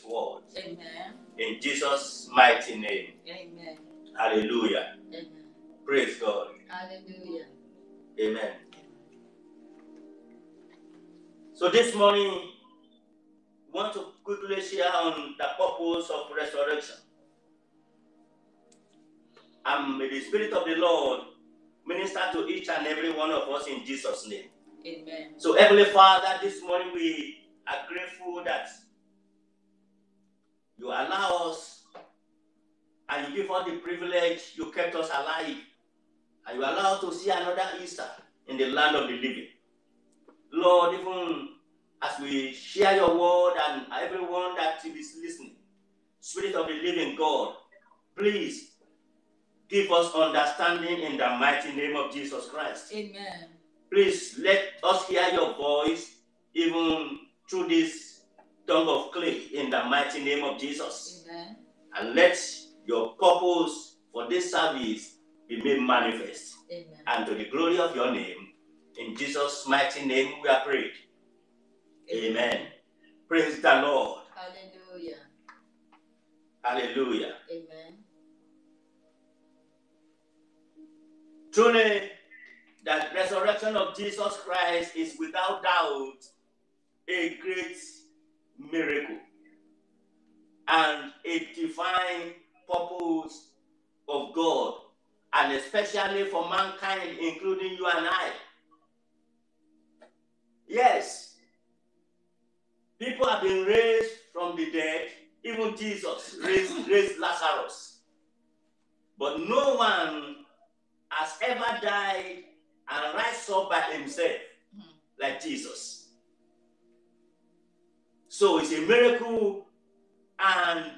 his word. Amen. In Jesus' mighty name. Amen. Hallelujah. Amen. Praise God. Hallelujah. Amen. So this morning, we want to quickly share on the purpose of resurrection. And may the Spirit of the Lord minister to each and every one of us in Jesus' name. Amen. So Heavenly Father, this morning we are grateful that you allow us and you give us the privilege, you kept us alive, and you allow us to see another Easter in the land of the living. Lord, even as we share your word and everyone that is listening, Spirit of the living God, please give us understanding in the mighty name of Jesus Christ. Amen. Please let us hear your voice even through this tongue of clay in the mighty name of Jesus. Amen. And let your purpose for this service be made manifest. Amen. And to the glory of your name, in Jesus' mighty name we are prayed. Amen. Praise the Lord. Hallelujah. Hallelujah. Amen. Truly, the resurrection of Jesus Christ is without doubt a great miracle and a divine purpose of God, and especially for mankind, including you and I. Yes, people have been raised from the dead. Even Jesus raised Lazarus. But no one has ever died and rise up by himself like Jesus. So it's a miracle and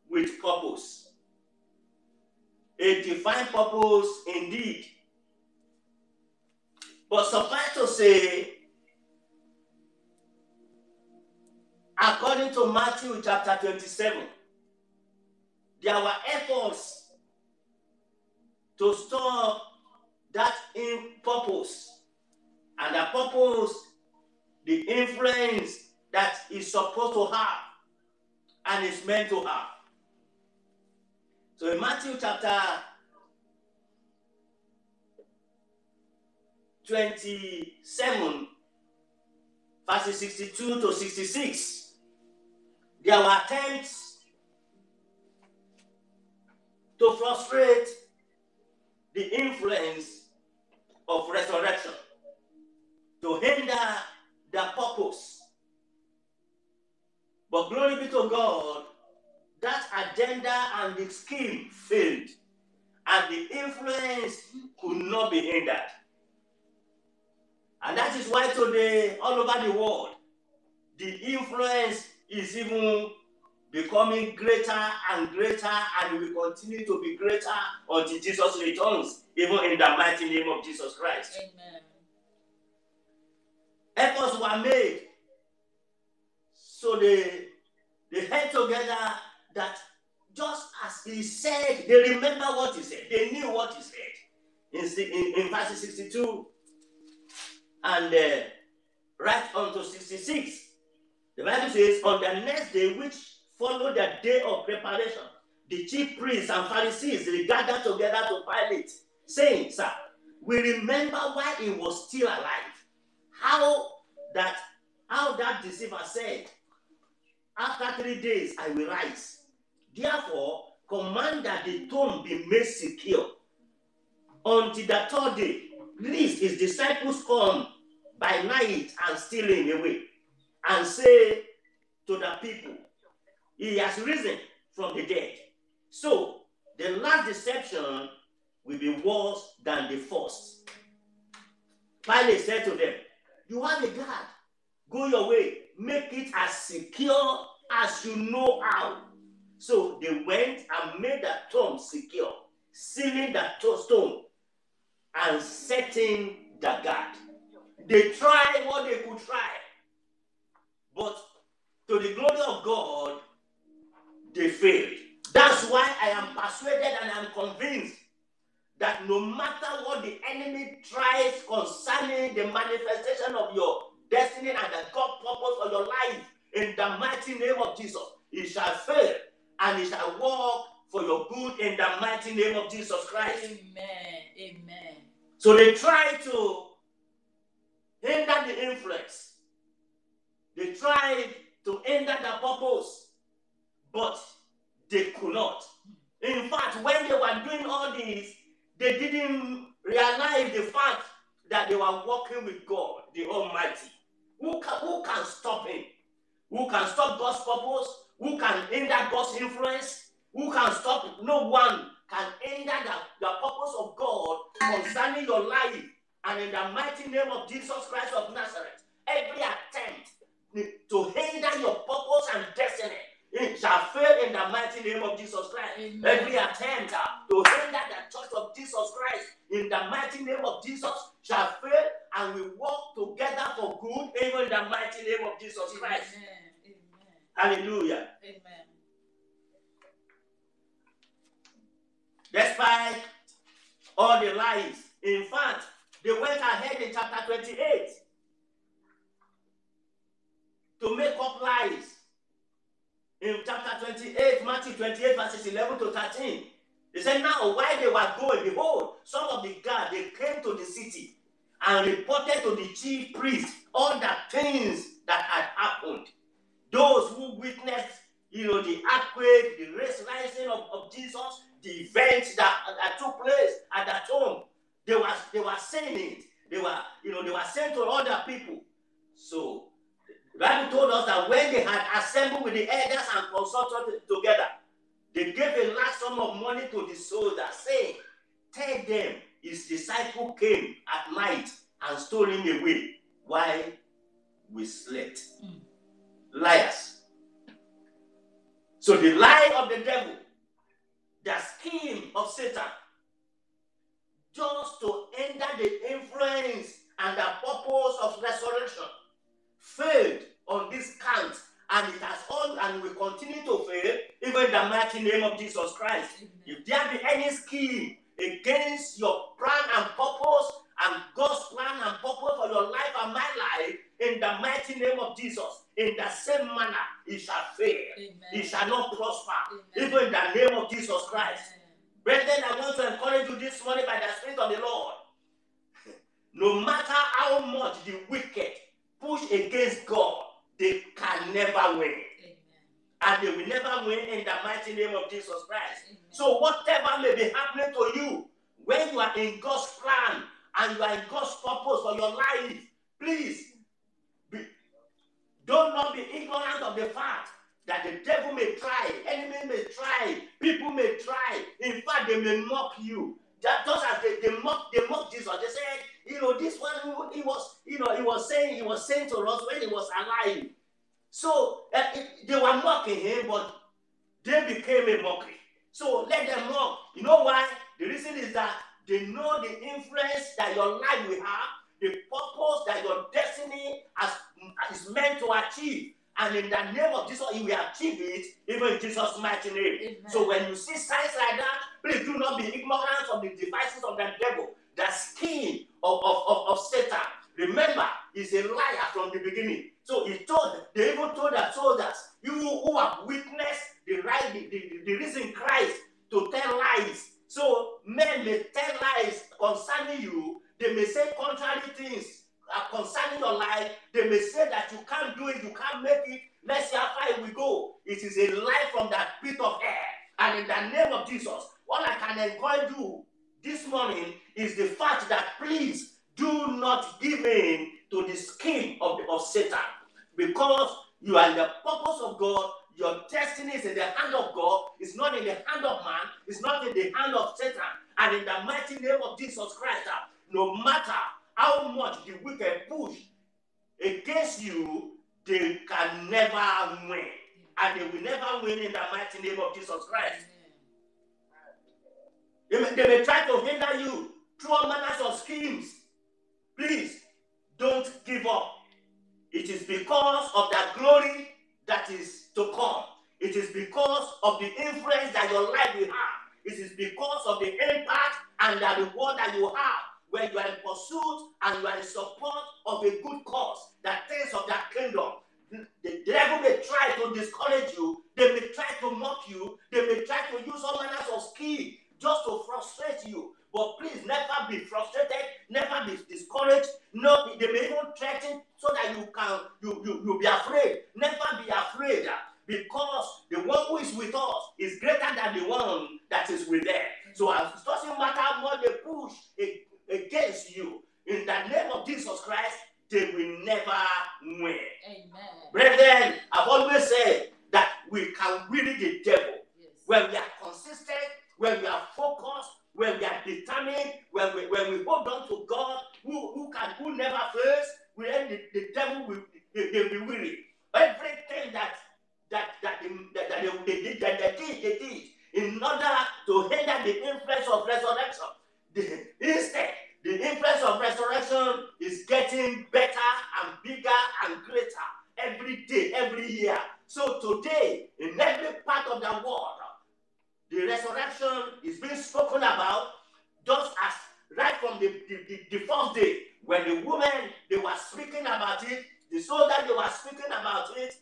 with purpose. A divine purpose indeed. But suffice to say, according to Matthew chapter 27, there were efforts to stop that in purpose. And the purpose, the influence that is supposed to have and is meant to have. So in Matthew chapter 27, verses 62 to 66, there were attempts to frustrate the influence of resurrection, to hinder the purpose. But glory be to God, that agenda and the scheme failed, and the influence could not be hindered. And that is why today, all over the world, the influence is even becoming greater and greater, and will continue to be greater until Jesus returns, even in the mighty name of Jesus Christ. Amen. Efforts were made. So they held together that just as he said, they remember what he said. They knew what he said. In verse 62 and right on to 66, the Bible says, on the next day which followed the day of preparation, the chief priests and Pharisees, they gathered together to Pilate, saying, Sir, we remember while he was still alive, how that deceiver said, after 3 days I will rise. Therefore, command that the tomb be made secure until the third day, lest his disciples come by night and steal him away, and say to the people, he has risen from the dead. So the last deception will be worse than the first. Pilate said to them, you have a guard. Go your way. Make it as secure as you know how. So they went and made the tomb secure, sealing the stone and setting the guard. They tried what they could try. But to the glory of God, they failed. That's why I am persuaded and I am convinced that no matter what the enemy tries concerning the manifestation of your destiny and the God purpose for your life, in the mighty name of Jesus, it shall fail, and it shall work for your good in the mighty name of Jesus Christ. Amen. Amen. So they try to hinder the influence. They tried to hinder the purpose, but they could not. In fact, when they were doing all this, they didn't realize the fact that they were working with God, the Almighty. Who can stop him? Who can stop God's purpose? Who can hinder God's influence? Who can stop it? No one can hinder the purpose of God concerning your life. And in the mighty name of Jesus Christ of Nazareth, every attempt to hinder your purpose and destiny, it shall fail in the mighty name of Jesus Christ. Amen. Every attempt to hinder the church of Jesus Christ in the mighty name of Jesus shall fail, and we walk together for good, even in the mighty name of Jesus Christ. Amen. Hallelujah. Amen. Despite all the lies, in fact, they went ahead in chapter 28 to make up lies. In chapter 28, Matthew 28, verses 11 to 13, they said, now while they were going, behold, some of the guards, they came to the city and reported to the chief priest all the things that had happened. Those who witnessed, the earthquake, the rising of Jesus, the events that took place at that tomb, they were saying it. They were saying to other people. So the Bible told us that when they had assembled with the elders and consulted together, they gave a large sum of money to the soldiers, saying, tell them his disciple came at night and stole him away while we slept. Liars. So the lie of the devil, the scheme of Satan, just to hinder the influence and the purpose of resurrection, failed on this count, and it has all and will continue to fail, even in the mighty name of Jesus Christ. Amen. If there be any scheme against your plan and purpose, and God's plan and purpose for your life and my life, in the mighty name of Jesus, in the same manner, it shall fail. Amen. It shall not prosper, Amen. even in the name of Jesus Christ. Amen. Brethren, I want to encourage you this morning by the Spirit of the Lord. No matter how much the wicked push against God, they can never win. Amen. And they will never win in the mighty name of Jesus Christ. Amen. So whatever may be happening to you, when you are in God's plan and you are in God's purpose for your life, please do not be ignorant of the fact that the devil may try, enemy may try, people may try. In fact, they may mock you. That just as they mock Jesus. They said, this one he was saying to us when he was alive. So they were mocking him, but they became a mockery. So let them mock. You know why? The reason is that they know the influence that your life will have, the purpose that your destiny is meant to achieve. And in the name of Jesus, he will achieve it, even in Jesus' mighty name. Amen. So when you see signs like that, please do not be ignorant of the devices of the devil, the scheme of Satan. Remember, he's a liar from the beginning. So they even told the soldiers, you who have witnessed the risen Christ, to tell lies. So men may tell lies concerning you. They may say contrary things concerning your life. They may say that you can't do it, you can't make it. Let's see how far it will go. It is a lie from that pit of hell. And in the name of Jesus, all I can encourage you this morning is the fact that please do not give in to the scheme of Satan, because you are in the purpose of God. Your destiny is in the hand of God. It's not in the hand of man. It's not in the hand of Satan. And in the mighty name of Jesus Christ, no matter how much the wicked push against you, they can never win. And they will never win in the mighty name of Jesus Christ. They may try to hinder you through all manners of schemes. Please, don't give up. It is because of the glory that is to come. It is because of the influence that your life will have. It is because of the impact and the reward that you have when you are in pursuit and you are in support of a good cause, the things of that kingdom. The devil may try to discourage you. They person so that you be afraid. Never be afraid, because the one who is with us is greater than the one that is with them. So it doesn't matter how much they push against you. In the name of Jesus Christ, they will never win. Amen. Brethren, I've always said that we can win the devil when we are consistent, when we are focused, when we are determined, when we hold on to God, who never fails. When the devil will be weary. Everything that they did in order to hinder the influence of resurrection. Instead, the influence of resurrection is getting better and bigger and greater every day, every year. So today, in every part of the world, the resurrection is being spoken about, just as right from the first day, when the women, they were speaking about it, the soldiers, they were speaking about it,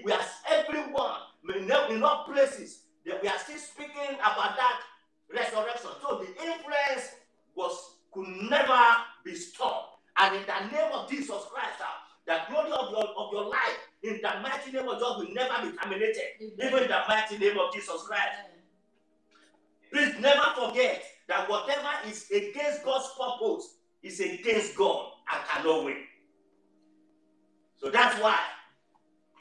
we are everyone, in all places, we are still speaking about that resurrection. So the influence could never be stopped. And in the name of Jesus Christ, the glory of your life, in the mighty name of God, will never be terminated. Amen. Even in the mighty name of Jesus Christ. Amen. Please never forget that whatever is against God's purpose is against God and cannot win. So that's why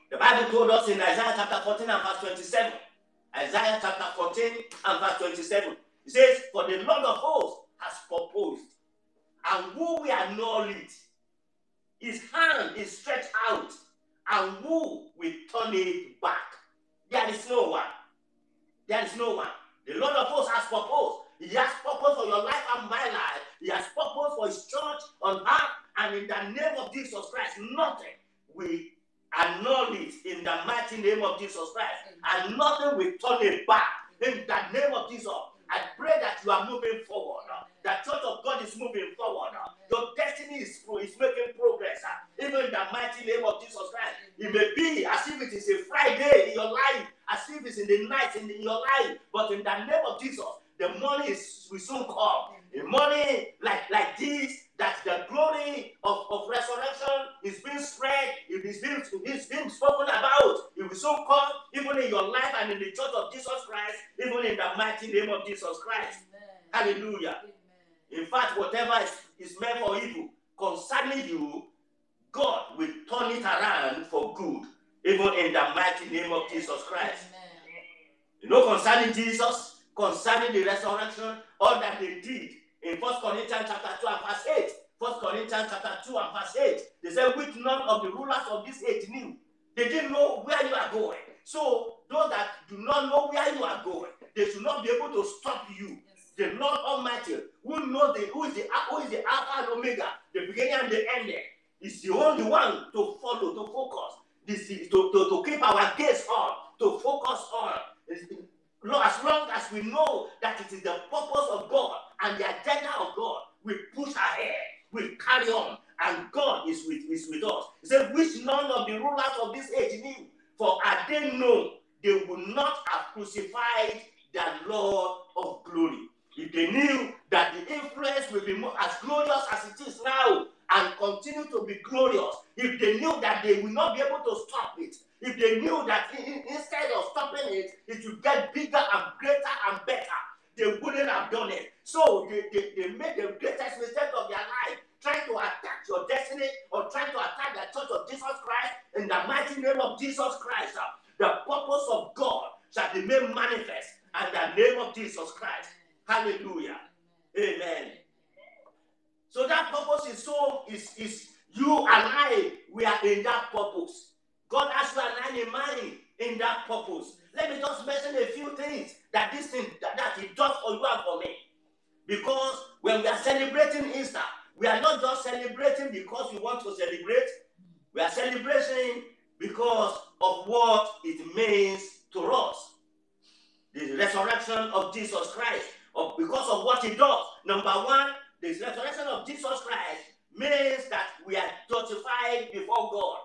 the Bible told us in Isaiah chapter 14 and verse 27. Isaiah chapter 14 and verse 27. It says, for the Lord of hosts has proposed, and who will annul it? His hand is stretched out, and who will turn it back? There is no one. There is no one. The Lord of hosts has proposed. He has purpose for your life and my life. He has purpose for his church on earth. And in the name of Jesus Christ, nothing will annul it in the mighty name of Jesus Christ. And nothing will turn it back in the name of Jesus. I pray that you are moving forward. The church of God is moving forward. Your destiny is making progress. Even in the mighty name of Jesus Christ. It may be as if it is a Friday in your life, as if it's in the night in your life. But in the name of Jesus, the morning will soon come. A morning like this, that the glory of resurrection is being spread, it is being spoken about. It will soon come, even in your life and in the church of Jesus Christ, even in the mighty name of Jesus Christ. Amen. Hallelujah. Amen. In fact, whatever is meant for evil concerning you, God will turn it around for good, even in the mighty name of Jesus Christ. Amen. You know, concerning Jesus, concerning the resurrection, all that they did in 1 Corinthians chapter 2 and verse 8. 1 Corinthians chapter 2 and verse 8. They said, which none of the rulers of this age knew. They didn't know where you are going. So those that do not know where you are going, they should not be able to stop you. Yes. The Lord Almighty, who is the Alpha and Omega, the beginning and the ending, is the only one to follow, to focus. This is to keep our gaze on, to focus on. As long as we know that it is the purpose of God and the agenda of God, we push ahead, we carry on, and God is with us. He said, which none of the rulers of this age knew, for had they known, they would not have crucified the Lord of glory. If they knew that the influence will be as glorious as it is now and continue to be glorious, if they knew that they will not be able to stop it, if they knew that instead of stopping it, it would get bigger and greater and better, they wouldn't have done it. So they made the greatest mistake of their life, trying to attack your destiny or trying to attack the church of Jesus Christ. In the mighty name of Jesus Christ, the purpose of God shall be made manifest in the name of Jesus Christ. Hallelujah. Amen. So that purpose is you and I, we are in that purpose. God has you and I in mind in that purpose. Let me just mention a few things that this thing that it does for you and for me. Because when we are celebrating Easter, we are not just celebrating because we want to celebrate. We are celebrating because of what it means to us. The resurrection of Jesus Christ, because of what it does. Number one, the resurrection of Jesus Christ means that we are justified before God.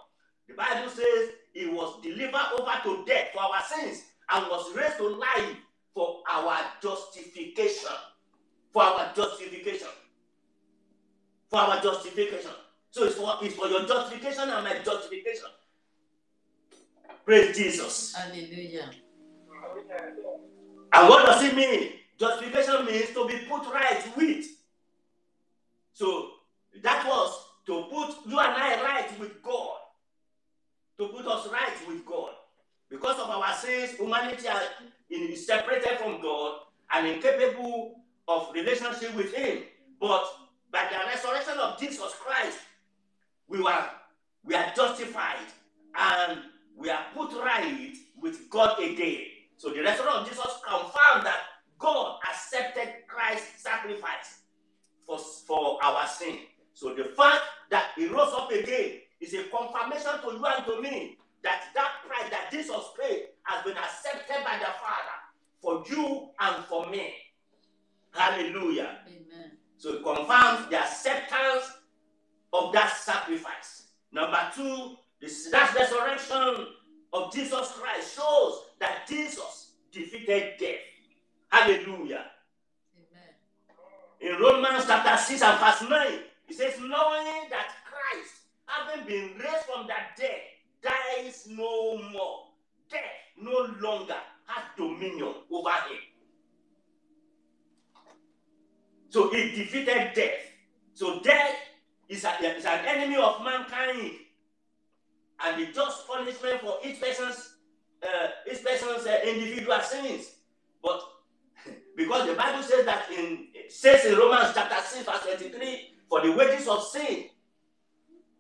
The Bible says he was delivered over to death for our sins and was raised to life for our justification. For our justification. For our justification. So it's for your justification and my justification. Praise Jesus. Hallelujah. And what does it mean? Justification means to be put right with. So that was to put you and I right with God. To put us right with God. Because of our sins, humanity is separated from God and incapable of relationship with Him. But by the resurrection of Jesus Christ, we are justified and we are put right with God again. So the resurrection of Jesus confirmed that God accepted Christ's sacrifice for our sin. So the fact that He rose up again is a confirmation to you and to me that price that Jesus paid has been accepted by the Father for you and for me. Hallelujah. Amen. So it confirms the acceptance of that sacrifice. Number two, that resurrection of Jesus Christ shows that Jesus defeated death. Hallelujah. Amen. In Romans chapter 6 and verse 9, it says, knowing that Christ, having been raised from the dead, dies no more. Death no longer has dominion over him. So he defeated death. So death is an enemy of mankind. And the just punishment for each person's individual sins. But because the Bible says that says in Romans chapter 6 verse 23, for the wages of sin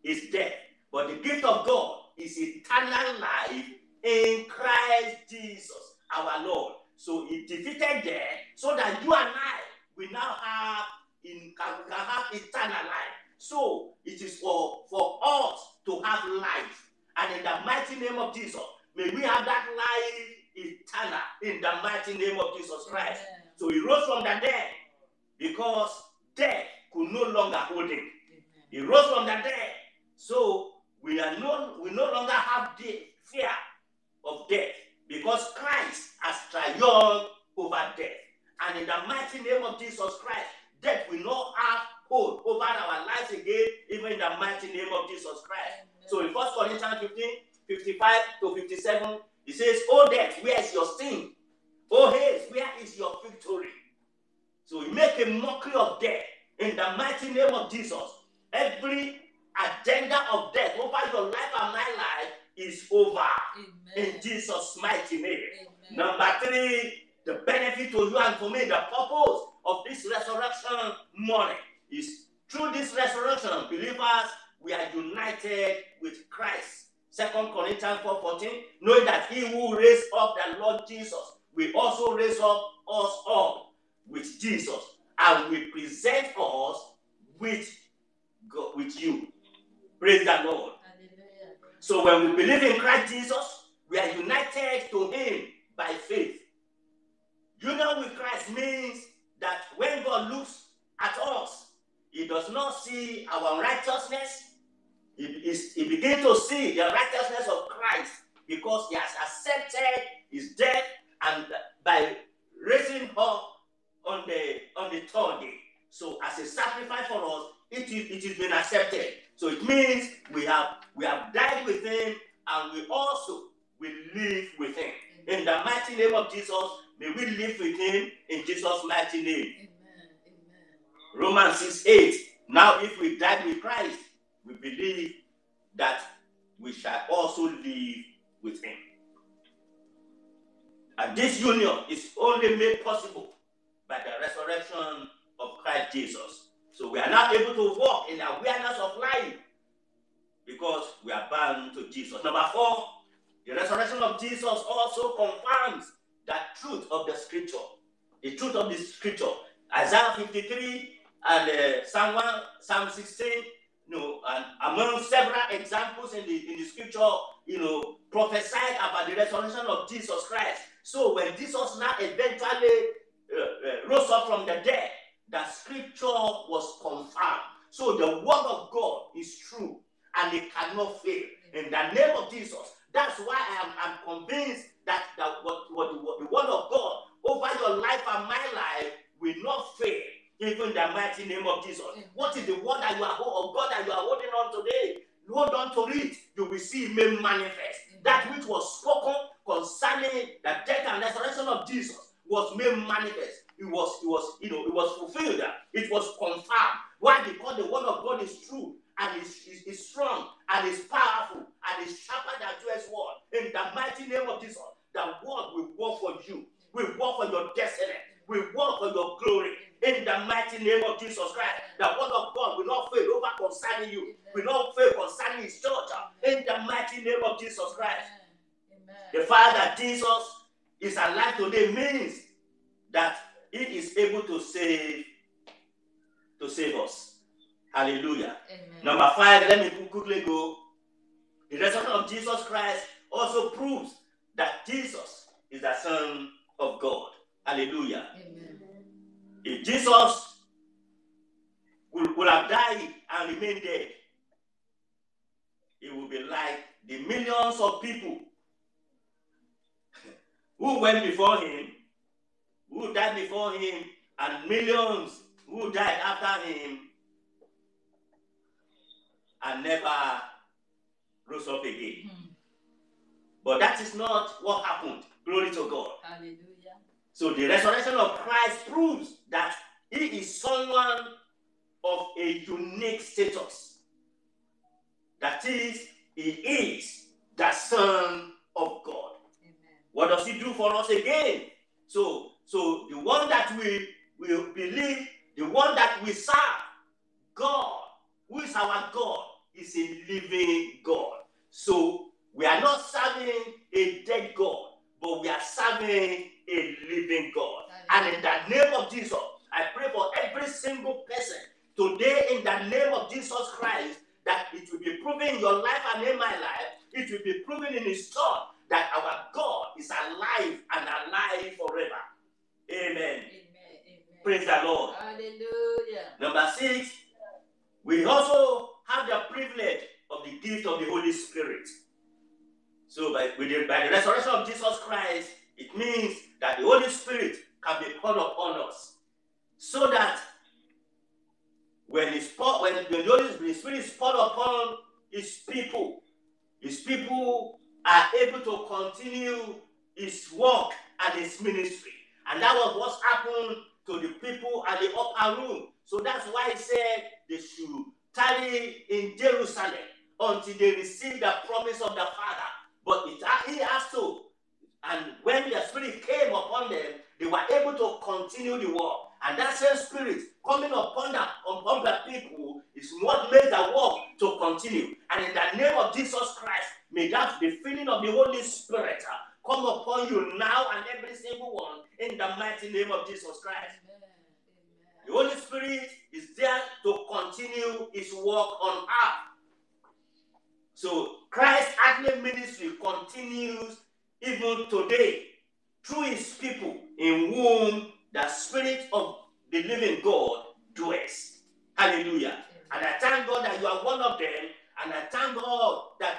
is death, but the gift of God is eternal life in Christ Jesus our Lord. So he defeated death so that you and I will now can have eternal life. So it is for us to have life. And in the mighty name of Jesus, may we have that life eternal in the mighty name of Jesus Christ. Amen. So he rose from the dead because death could no longer hold him. Amen. He rose from the dead. So we no longer have the fear of death because Christ has triumphed over death. And in the mighty name of Jesus Christ, death will not have hold over our lives again, even in the mighty name of Jesus Christ. Amen. So in 1 Corinthians 15, 55 to 57, it says, "O death, where is your sting? O Hades, where is your victory?" So we make a mockery of death in the mighty name of Jesus. Every agenda of death over your life and my life is over. Amen. In Jesus' mighty name. Amen. Number three, the benefit to you and to me, the purpose of this resurrection morning is through this resurrection, believers, we are united with Christ. 2 Corinthians 4:14, knowing that he who raised up the Lord Jesus will also raise up us up with Jesus and will present us with God, with you. Praise the Lord. Hallelujah. So when we believe in Christ Jesus, we are united to him by faith. Union with Christ means that when God looks at us, he does not see our righteousness. He begins to see the righteousness of Christ because he has accepted his death and by raising up on the third day. So as a sacrifice for us, it has been accepted. So it means we have died with him and we also will live with him. In the mighty name of Jesus, may we live with him in Jesus' mighty name. Amen. Amen. Romans 6:8. Now if we died with Christ, we believe that we shall also live with him. And this union is only made possible by the resurrection of Christ Jesus. So we are now able to walk in the awareness of life because we are bound to Jesus. Number 4, the resurrection of Jesus also confirms the truth of the scripture. The truth of the scripture. Isaiah 53 and Psalm 16, and among several examples in the scripture, prophesied about the resurrection of Jesus Christ. So when Jesus now eventually rose up from the dead, the scripture was confirmed. So the word of God is true and it cannot fail. In the name of Jesus, that's why I'm convinced that the word of God over your life and my life will not fail. even in the mighty name of Jesus. What is the word that you are of God that you are holding on today? Hold on to it. You will see it may manifest. That which was spoken concerning the death and resurrection of Jesus was made manifest. It was fulfilled. It was confirmed. Why? Because the word of God is true and is strong and is powerful and is sharper than two-edged sword. In the mighty name of Jesus, the word will work for you. Will work for your destiny. Will work for your glory. In the mighty name of Jesus Christ, the word of God will not fail over concerning you. Will not fail concerning His church. In the mighty name of Jesus Christ. The fact that Jesus is alive today means that He is able to save us. Hallelujah. Amen. Number 5, let me quickly go. The resurrection of Jesus Christ also proves that Jesus is the Son of God. Hallelujah. Amen. If Jesus would have died and remained dead, it would be like the millions of people who went before Him, who died before Him, and millions who died after Him and never rose up again. But that is not what happened. Glory to God. Hallelujah. So the resurrection of Christ proves that He is someone of a unique status. That is, He is the Son of God. Amen. What does He do for us again? So the one that we believe, the one that we serve, God, who is our God, is a living God. So we are not serving a dead God, but we are serving a living God. And in the name of Jesus, I pray for every single person today in the name of Jesus Christ that it will be proven in your life and in my life, it will be proven in His Son that our God is alive and alive forever. Amen. Amen. Praise the Lord. Hallelujah. Number 6, we also have the privilege of the gift of the Holy Spirit. So by the resurrection of Jesus Christ, it means that the Holy Spirit can be poured upon us. So that when the Holy Spirit is poured upon His people are able to continue His work and His ministry. And that was what happened to the people at the upper room. So that's why He said they should tarry in Jerusalem until they receive the promise of the Father. But He has to. And when the Spirit came upon them, they were able to continue the work. And that same Spirit coming upon the people is what made the work to continue. And in the name of Jesus Christ, may that the feeling of the Holy Spirit come upon you now and every single one in the mighty name of Jesus Christ. Amen. The Holy Spirit is there to continue His work on earth. So Christ's earthly ministry continues even today through His people in whom the Spirit of the living God dwells. Hallelujah. And I thank God that you are one of them, and I thank God that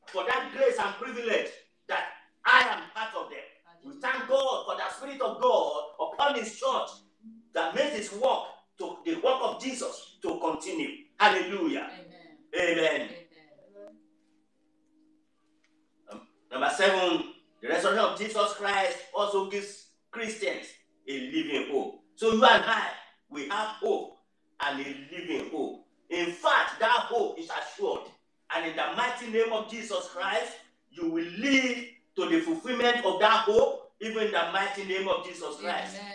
for that grace and privilege that I am part of them. We thank God for the Spirit of God upon His church that makes His work, to the work of Jesus, to continue. Hallelujah. Amen. Amen. Number 7, the resurrection of Jesus Christ also gives Christians a living hope. So you and I, we have hope and a living hope. In fact, that hope is assured. And in the mighty name of Jesus Christ, you will live to the fulfillment of that hope, even in the mighty name of Jesus Christ. Amen.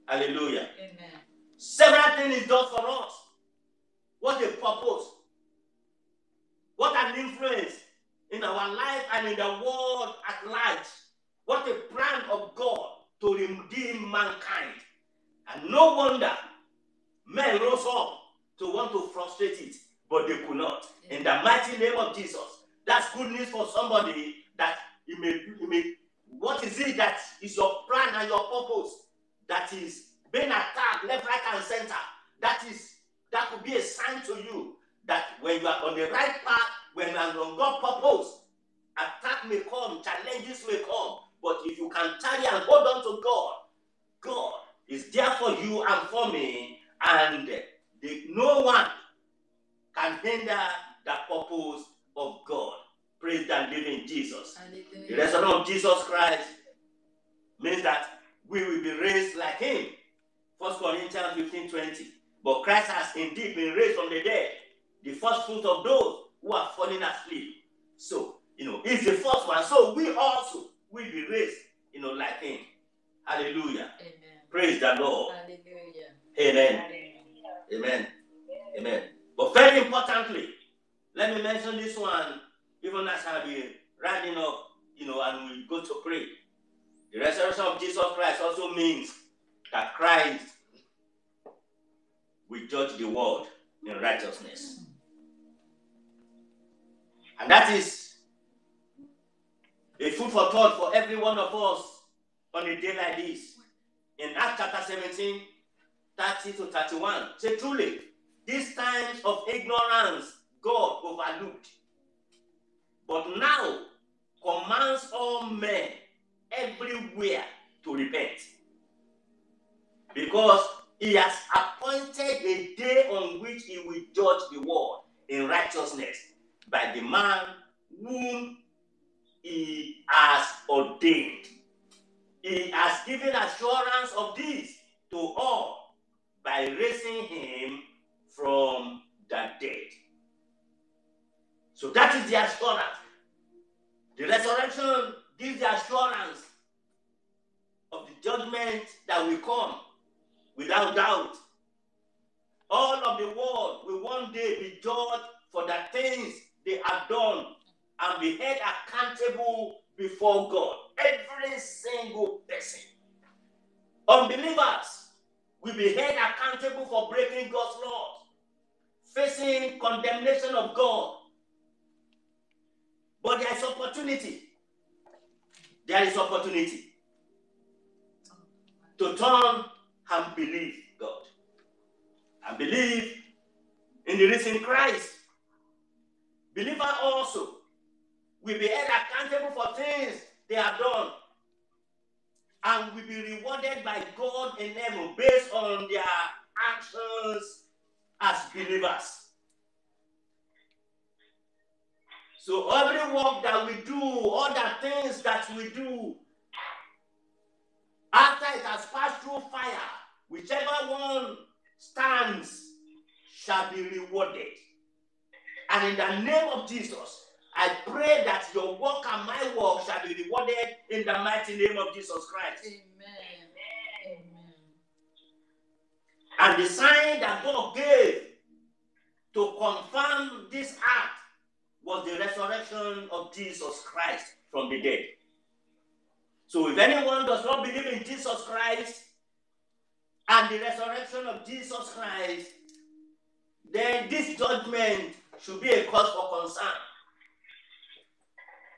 Hallelujah. Amen. Several things is done for us. What a purpose. What an influence in our life and in the world at large. What a plan of God to redeem mankind. And no wonder men rose up to want to frustrate it, but they could not. In the mighty name of Jesus, that's good news for somebody that you may, what is it that is your plan and your purpose that is being attacked left, right, and center? That could be a sign to you that when you are on the right path, when you are on God's purpose, attack may come, challenges may come, but if you can tarry and hold on to God, God is there for you and for me, and no one can hinder the purpose of God. Praise the living Jesus. Hallelujah. The resurrection of Jesus Christ means that we will be raised like him. 1 Corinthians 15:20. But Christ has indeed been raised from the dead, the first fruit of those who are falling asleep. So, he's the first one. So we also will be raised, like him. Hallelujah. Amen. Praise the Lord. Hallelujah. Amen. Amen. Amen. But very importantly, let me mention this one, even as I'll be rounding up, and we go to pray. The resurrection of Jesus Christ also means that Christ will judge the world in righteousness. And that is a food for thought for every one of us on a day like this. In Acts chapter 17, 30 to 31, say truly, these times of ignorance God overlooked, but now commands all men everywhere to repent, because he has appointed a day on which he will judge the world in righteousness by the man whom he has ordained. He has given assurance of this to all by raising him from the dead. So that is the assurance. The resurrection gives the assurance of the judgment that will come without doubt. All of the world will one day be judged for the things they have done and be held accountable before God. Every single person. Unbelievers will be held accountable for breaking God's laws, facing condemnation of God. But there is opportunity. There is opportunity to turn and believe God. And believe in the risen Christ. Believers also will be held accountable for things they have done and will be rewarded by God in heaven based on their actions as believers. So every work that we do, all the things that we do, after it has passed through fire, whichever one stands shall be rewarded. And in the name of Jesus, I pray that your work and my work shall be rewarded in the mighty name of Jesus Christ. Amen. Amen. And the sign that God gave to confirm this act was the resurrection of Jesus Christ from the dead. So if anyone does not believe in Jesus Christ and the resurrection of Jesus Christ, then this judgment should be a cause for concern.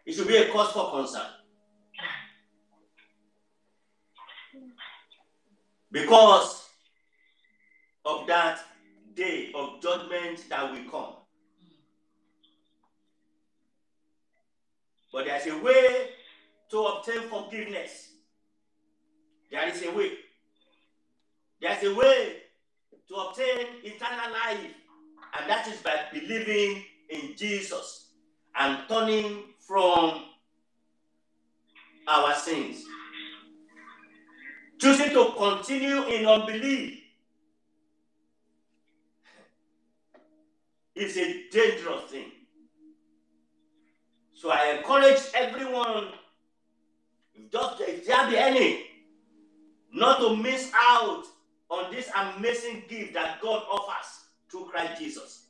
It should be a cause for concern. Because of that day of judgment that will come. But there's a way to obtain forgiveness. There is a way. There's a way to obtain eternal life. And that is by believing in Jesus and turning from our sins. Choosing to continue in unbelief is a dangerous thing. So I encourage everyone, if there be any, not to miss out on this amazing gift that God offers through Christ Jesus.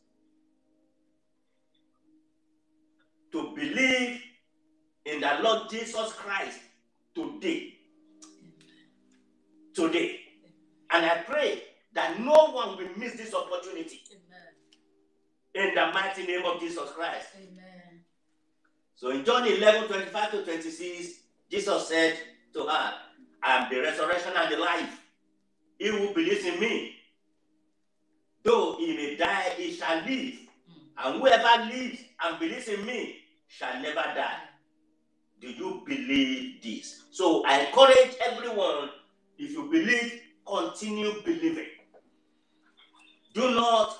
To believe in the Lord Jesus Christ today. Today. And I pray that no one will miss this opportunity. Amen. In the mighty name of Jesus Christ. Amen. So in John 11:25 to 26, Jesus said to her, I am the resurrection and the life. He who believes in me, though he may die, he shall live. And whoever lives and believes in me shall never die. Do you believe this? So I encourage everyone, if you believe, continue believing. Do not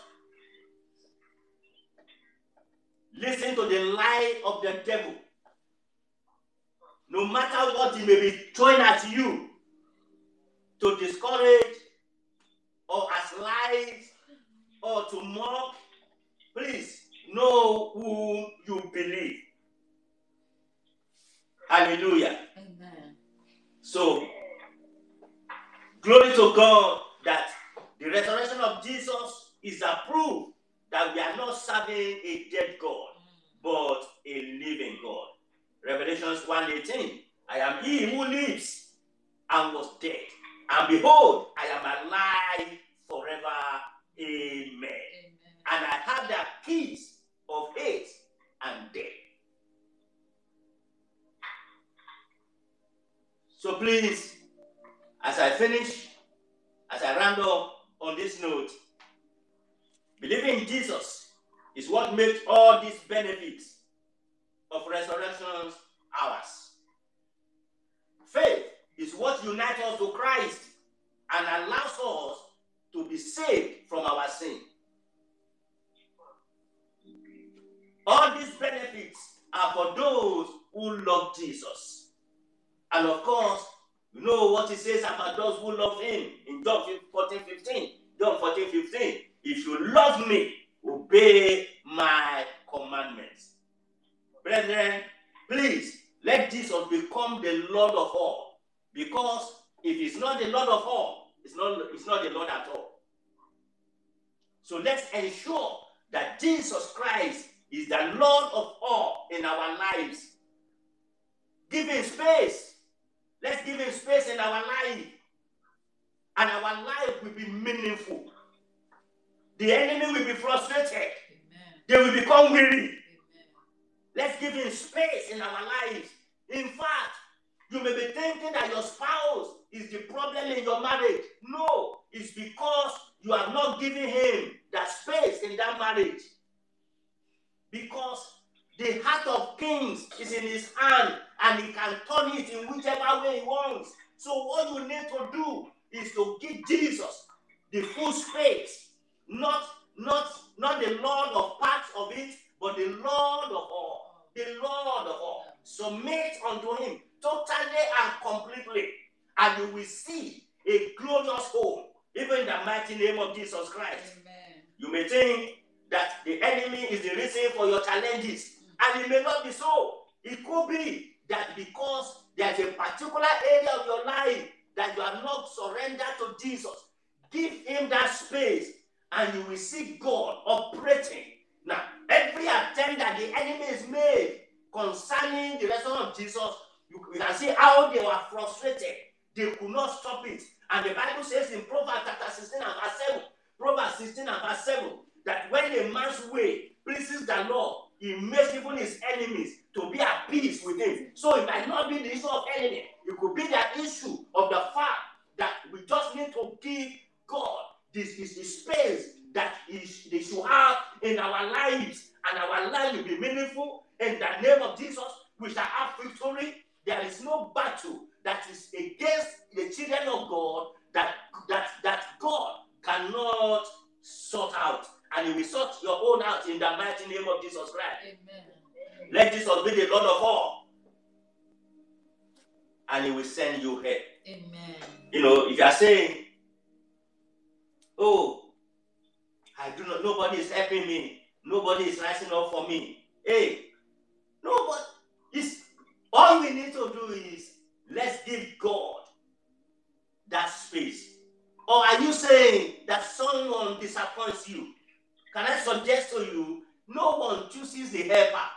listen to the lie of the devil. No matter what he may be throwing at you to discourage or as lies or to mock, please know whom you believe. Hallelujah. Amen. So, glory to God that the resurrection of Jesus is a proof that we are not serving a dead God, but a living God. Revelations 1:18, I am he who lives and was dead, and behold, I am alive forever. Amen. Amen. And I have the keys of hate and death. So please, as I round up on this note, believing in Jesus is what makes all these benefits of resurrections ours. Faith is what unites us to Christ and allows us to be saved from our sin. All these benefits are for those who love Jesus. And of course, you know what he says about those who love him in John 14:15. John 14:15. If you love me, obey my commandments. Brethren, please let Jesus become the Lord of all. Because if he's not the Lord of all, it's not the Lord at all. So let's ensure that Jesus Christ is the Lord of all in our lives. Give him space. Let's give him space in our life. And our life will be meaningful. The enemy will be frustrated. Amen. They will become weary. Amen. Let's give him space in our lives. In fact, you may be thinking that your spouse is the problem in your marriage. No, it's because you are not giving him that space in that marriage. Because the heart of kings is in his hand and he can turn it in whichever way he wants. So what you need to do is to give Jesus the full space, not the Lord of parts of it, but the Lord of all. The Lord of all. Submit unto him totally and completely, and you will see a glorious home, even in the mighty name of Jesus Christ. Amen. You may think that the enemy is the reason for your challenges, and it may not be so. It could be that because there's a particular area of your life that you have not surrendered to Jesus. Give him that space, and you will see God operating. Now, every attempt that the enemy has made concerning the resurrection of Jesus, you can see how they were frustrated. They could not stop it. And the Bible says in Proverbs chapter 16 and verse 7, Proverbs 16 and verse 7, that when a man's way pleases the Lord, he makes even his enemies to be at peace with him. So it might not be the issue of enemy. It could be the issue of the fact that we just need to give God this is the space that they should have in our lives, and our life will be meaningful. In the name of Jesus, we shall have victory. There is no battle that is against the children of God that God cannot sort out. And he will sort your own out in the mighty name of Jesus Christ. Amen. Let Jesus be the Lord of all. And he will send you help. Amen. You know, if you are saying, oh, I do not, nobody is helping me. Nobody is rising up for me. Hey, nobody. All we need to do is, let's give God that space. Or are you saying that someone disappoints you? Can I suggest to you, no one chooses the helper.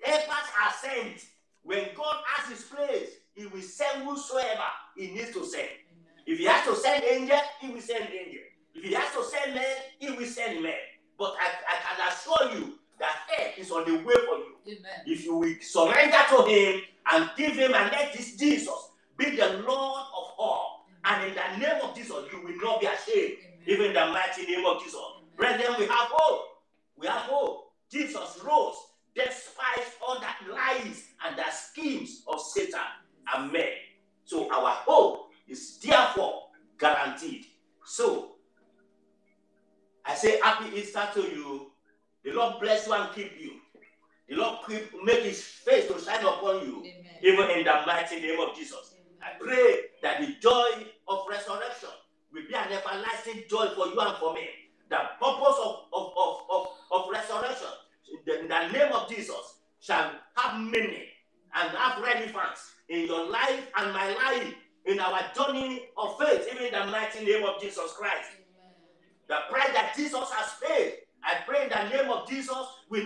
Helpers are sent. When God has his place, he will send whosoever he needs to send. Amen. If he has to send angels, he will send angels. If he has to send men, he will send men. But I can assure you that help is on the way for you. Amen. If you will surrender to him and give him and let this Jesus be the Lord of all. And in the name of Jesus, you will not be ashamed. Amen. Even in the mighty name of Jesus. Amen. Brethren, we have hope. We have hope. Jesus rose despite all that lies and the schemes of Satan. Amen. So our hope is therefore guaranteed. bless you and keep you. The Lord make his face to shine upon you. Amen. Even in the mighty name of Jesus. I pray that the joy of resurrection will be an everlasting joy for you and for me. The purpose of resurrection in the name of Jesus shall have meaning and have relevance in your life and my life, in our journey of faith, even in the mighty name of Jesus Christ. Amen. The price that Jesus has paid, I pray in the name of Jesus will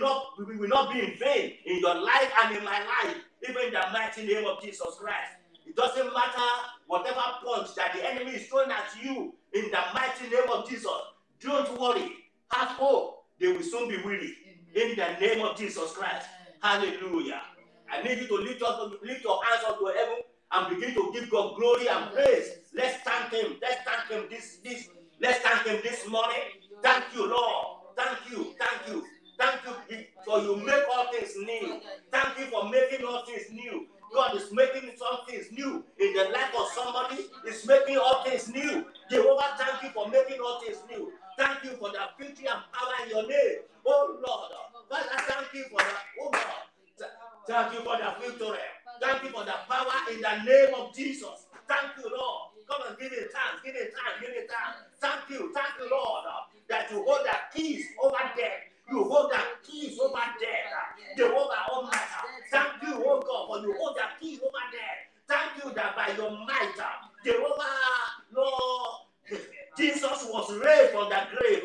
not be in vain in your life and in my life, even in the mighty name of Jesus Christ. It doesn't matter whatever punch that the enemy is throwing at you, in the mighty name of Jesus. Don't worry. Have hope. They will soon be weary. In the name of Jesus Christ. Hallelujah. I need you to lift your hands up to heaven and begin to give God glory and praise. Let's thank him. Let's thank him let's thank him this morning. Thank you, Lord. Thank you. Thank you. Thank you for you make all things new. Thank you for making all things new. God is making some things new in the life of somebody. He's making all things new. Jehovah, thank you for making all things new. Thank you for the victory and power in your name. Oh Lord, Father, thank you for that. Oh God, thank you for the victory. Thank you for the power in the name of Jesus. Thank you, Lord. Come and give it thanks. Give it thanks. Give it thanks. Thank you, Lord, that you hold the keys over death. You hold the keys over death. Jehovah Almighty. Thank you, oh God, for you hold the keys over death. Thank you that by your might, Jehovah, Lord, Jesus was raised from the grave.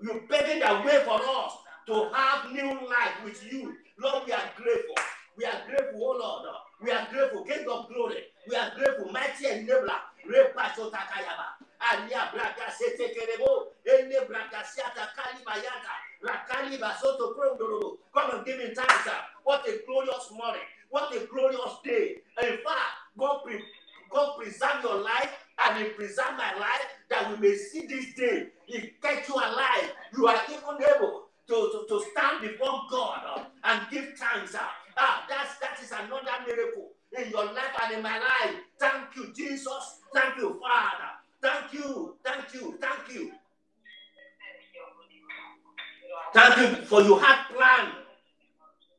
You paved the way for us to have new life with you. Lord, we are grateful. We are grateful, oh Lord. We are grateful, King of glory. We are grateful, mighty enabler. Repaso takayaba. Alia braga sete kerebo. Ele braga siata kalibayata. Rakali basoto prondoro. Come and give me thanks. What a glorious morning. What a glorious day. In fact, God preserve your life and He preserve my life that we may see this day. He kept you alive. You are even able to stand before God and give thanks. That is another miracle in your life and in my life. Thank you, Jesus. Thank you, Father. Thank you. Thank you. Thank you. Thank you for you had plan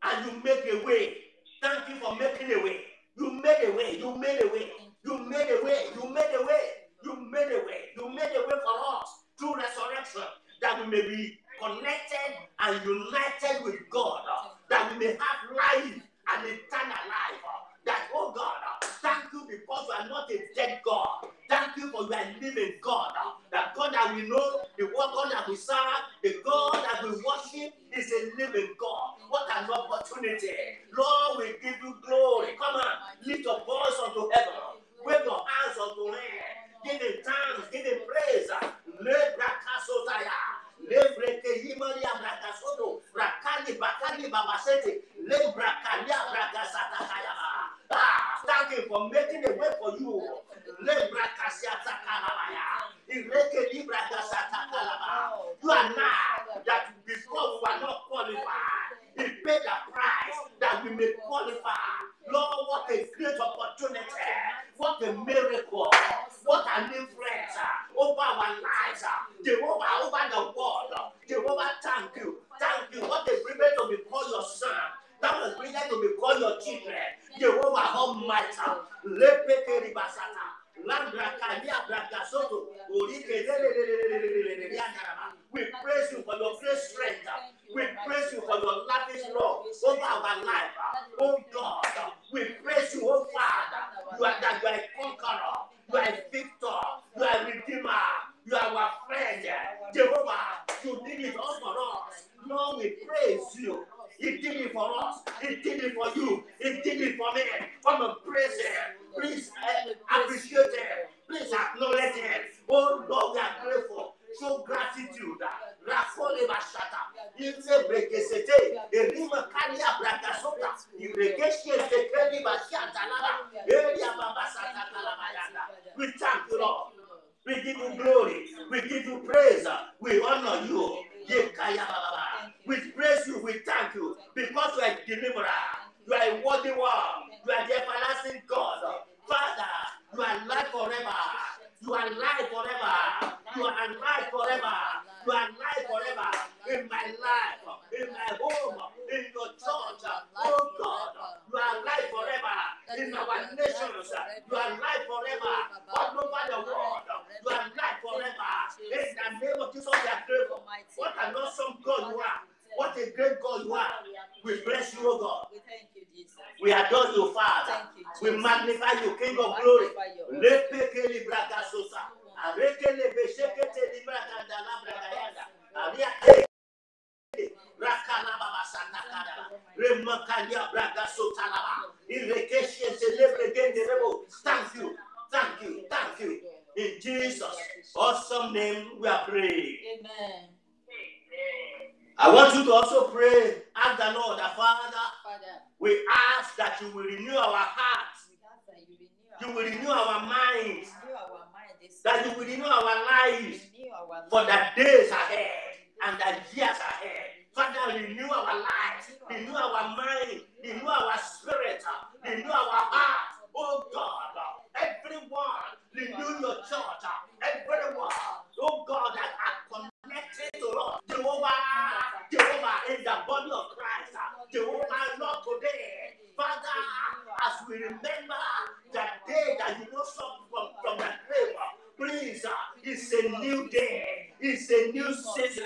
and you make a way. Thank you for making a way. You made a way. You made a way. You made a way. You made a way. You made a way. You made a way for us through resurrection, that we may be connected and united with God, that we may have life and eternal life. That, oh God, thank you because you are not a dead God. Thank you for you are living God. That God that we know, the God that we serve, the God that we worship is a living God. What an opportunity. Lord, we give you glory. Come on, lift your voice unto heaven. Wave your hands unto heaven. Give him thanks, give him praise. Thank you for making a way for you. You are now that before we were not qualified, He paid the price that we may qualify. Lord, what a great opportunity. What a miracle. What an influence over our lives. Jehovah, over the world. Jehovah, thank you. Thank you. What a privilege to be called your son. That was a privilege to be called your children. Jehovah Almighty. We praise you for your great strength. We praise you for your lavish love over our life. Oh God, we praise you, oh Father. You are a conqueror. You are a victor. You are a redeemer. You are our friend. Jehovah, you did it all for us. Lord, we praise you. He did it for us. He did it for you. He did it for me. Come and praise Him. Please appreciate Him. Please acknowledge Him. Oh Lord, we are grateful. Show gratitude. Rakole bashata. Inse brekesete. Erima kalia brakasota. Irekeshi tekeli bashata lala. Eria babasata kalabayanda. We thank you, Lord. We give you glory. We give you praise. We honor you. We praise you. We thank you because you are a deliverer. You are a worthy one. You are the everlasting God. Father, you are alive forever. You are alive forever. You are alive forever. You are alive forever. In my life, in my you, O God. We thank you, Jesus. We adore you, Father. Thank you, Jesus. We magnify you, King of We glory. magnify your holy Lepekeli bragasosa. Arekele beshekete libragandala bragayanda. Ariake rakala baba satakada. Remakalia bragasotalaba. Irekeshe celebregenderebo. Thank you. Thank you. Thank you. In Jesus' awesome name we are praying. Amen. I want you to also pray, ask the Lord, the Father, Father, we ask that you will renew our hearts, we ask that you will renew our minds, renew our mind this that you will renew our lives renew our for life. the days ahead and the years ahead. Father, renew our lives, renew our mind, renew our spirit, renew our heart. Oh God, everyone, renew your church, everyone, oh God, that are connected to us. Jehovah, in the body of Christ, Jehovah, Lord, today, Father, as we remember the day that you rose up from the grave, please, it's a new day, it's a new season,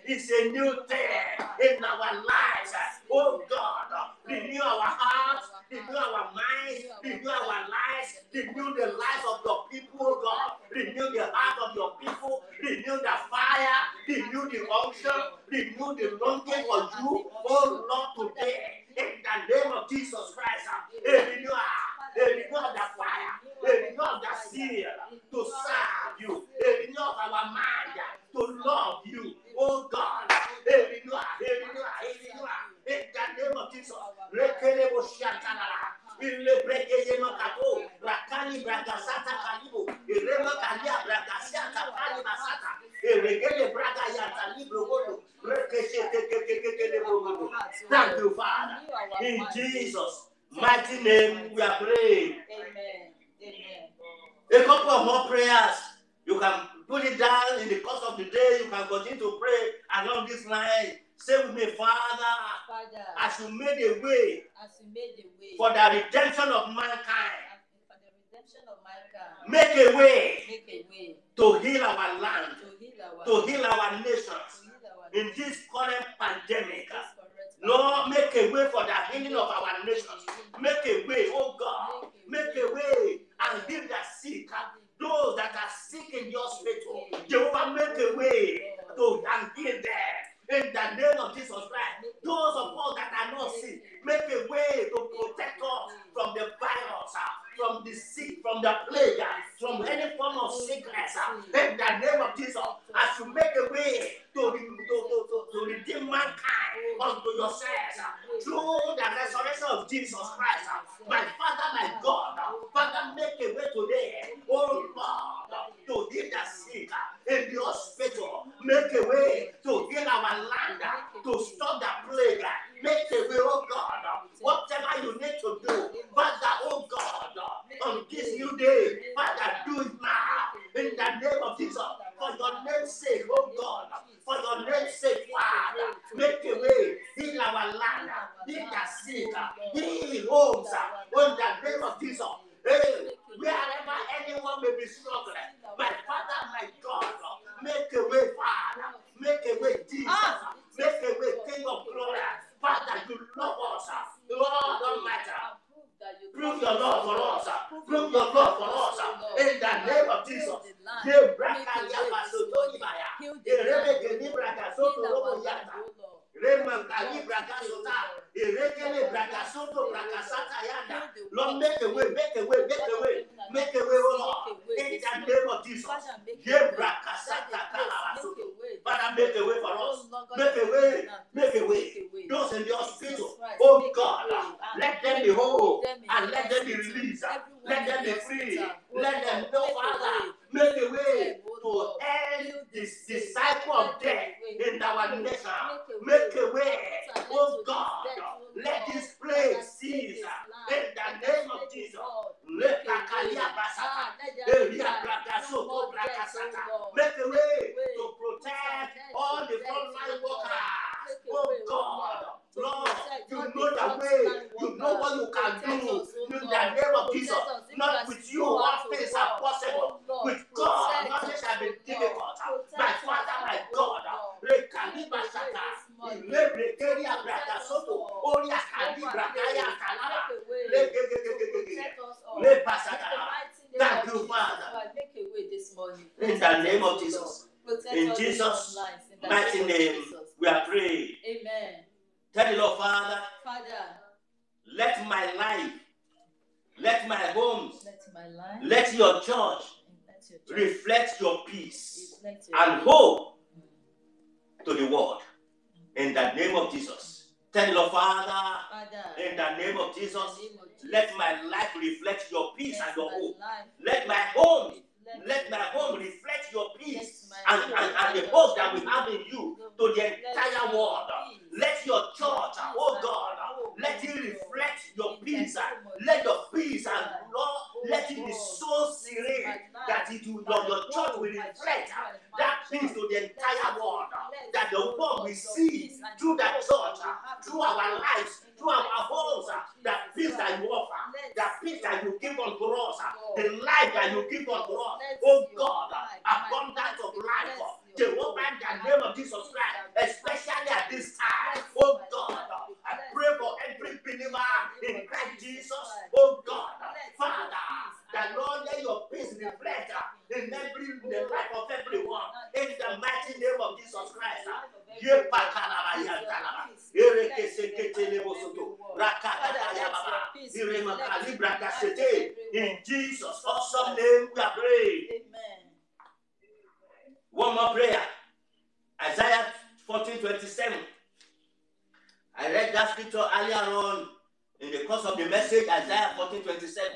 it's a new day in our lives. Oh God, renew our hearts, renew our minds, renew our lives, renew the lives of your people, oh God, renew the heart of your people, renew the fire, renew the unction, renew the longing for you, oh Lord, today, in the name of Jesus Christ, renew of the fire, renew of the zeal to serve you, renew of our mind to love you, oh God, renew, in the name of Jesus. Rekelebo Shantanara, Ilebrekeyemo Kato, Rakali Bragasata Kalibo, Irema Kalia Bragasiata Kalibasata, Iregele Braga Yanta Libro, Thank you, Father. In Jesus' mighty name we are praying. Amen. Amen. A couple of more prayers. You can put it down in the course of the day. You can continue to pray along this line. Say with me, Father, Father, as you made a way as you made the way for the redemption of mankind, for the redemption of mankind, make a way make a way to heal our land, to heal our to heal our nations in this current pandemic. Lord, make a way for the healing of our nations. Make a way, oh God. Make a way and heal the sick. Those that are sick in your hospital, Jehovah, make a way to and heal them. In the name of Jesus Christ, those of us that are not sick, make a way to protect us from the virus, from the sick, from the plague, from any form of sickness. In the name of Jesus, as you make a way to redeem mankind unto yourselves through the resurrection of Jesus Christ. My Father, my God, Father, make a way today, oh Lord, to heal the sick in the hospital. Make a way to heal our land, to stop the plague. Make a way, oh God, whatever you need to do, Father, oh God, on this new day, Father, do it now, in the name of Jesus, for your name's sake, oh God, for your name's sake, Father, make a way, heal our land, heal the sick, heal homes, in the name of Jesus. Hey, wherever anyone may be struggling, my Father, my God, make a way, Father, make a way, Jesus, make a way, King of glory, Father, you love us, Lord Almighty. Prove your love for us. Prove your love for us. In the name of Jesus. Lord, make a way, make a way, make a way, make a way, oh Lord. In the name of Jesus. Father, make a way for us. Make a way, make a way. Those in the hospital, oh God, let them be whole and let them be released. Let them be free. Let them know, Father, make a way to end this cycle of death in our nation. Make a way, oh God, let this plague cease in the name of Jesus. Make a way to protect all the frontline workers. Oh God, Lord, you know the way, you know what you can do in the name of Jesus. Not with you, all things are possible. With God, nothing shall be difficult. My Father, my God, Kadi Brakaya Kalaba. Make a way Le- to protect us all. Le- In the Pasatala. mighty name Thank of you, Jesus, Father. God, make a way this morning. In the Protect name us, of O Jesus. Lord. Protect In us Jesus' from lies. In the mighty name of name, Jesus. we are praying. Amen. Tell the Lord, Father, Father, let my life, let my homes, let my life, let your church let your church reflect your peace reflect your and peace. hope to the world. In the name of Jesus. Tell the Lord, Father, Father, in the name of in Jesus, the name of Jesus, let my life reflect your peace let and your my hope. life Let my home, reflect let your my home peace. reflect your peace Let and, my and, home and the reflect hope your that we peace. have in you to the entire Let world. your peace, Let your your church, peace oh and God, your hope, let oh it God, reflect your in the peace. name of Let your Jesus peace and Christ. Lord, Oh let it be God, so let serene my that life, it will, my your church home, will my reflect children, my that church, peace to the let entire it world. reflect, That the oh world God, will your see peace and through the that hope church, that we have in through the our world. lives, In the through our mighty homes, name of that Jesus peace that Christ. you offer, Let that peace that you your give light, unto us, God, the life that you oh give unto God, us, let oh your God, light, my abundance light of life, reflect your Jehovah, hope in the and name of the Jesus peace Christ, that we have especially in at you. this time, Let oh my God, life I reflect pray for your every hope believer in the in name of Christ Jesus Jesus, Christ. oh God, Reflect Father, your peace that and Lord, let your your hope peace that we reflect have in you. the life of everyone, in the mighty name of Jesus Christ. In Jesus' awesome name we are praying. Amen. One more prayer. Isaiah 14:27. I read that scripture earlier on in the course of the message, Isaiah 14:27.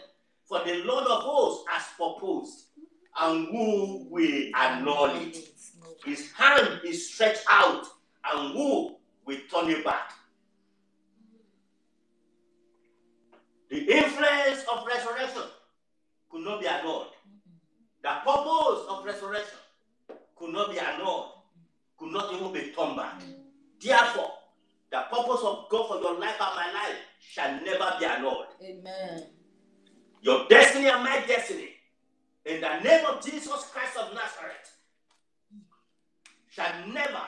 For the Lord of hosts has proposed, and who will annul it? His hand is stretched out, and who will turn it back? The influence of resurrection could not be annulled. The purpose of resurrection could not be annulled, could not even be turned back. Therefore, the purpose of God for your life and my life shall never be annulled. Amen. Your destiny and my destiny, in the name of Jesus Christ of Nazareth, shall never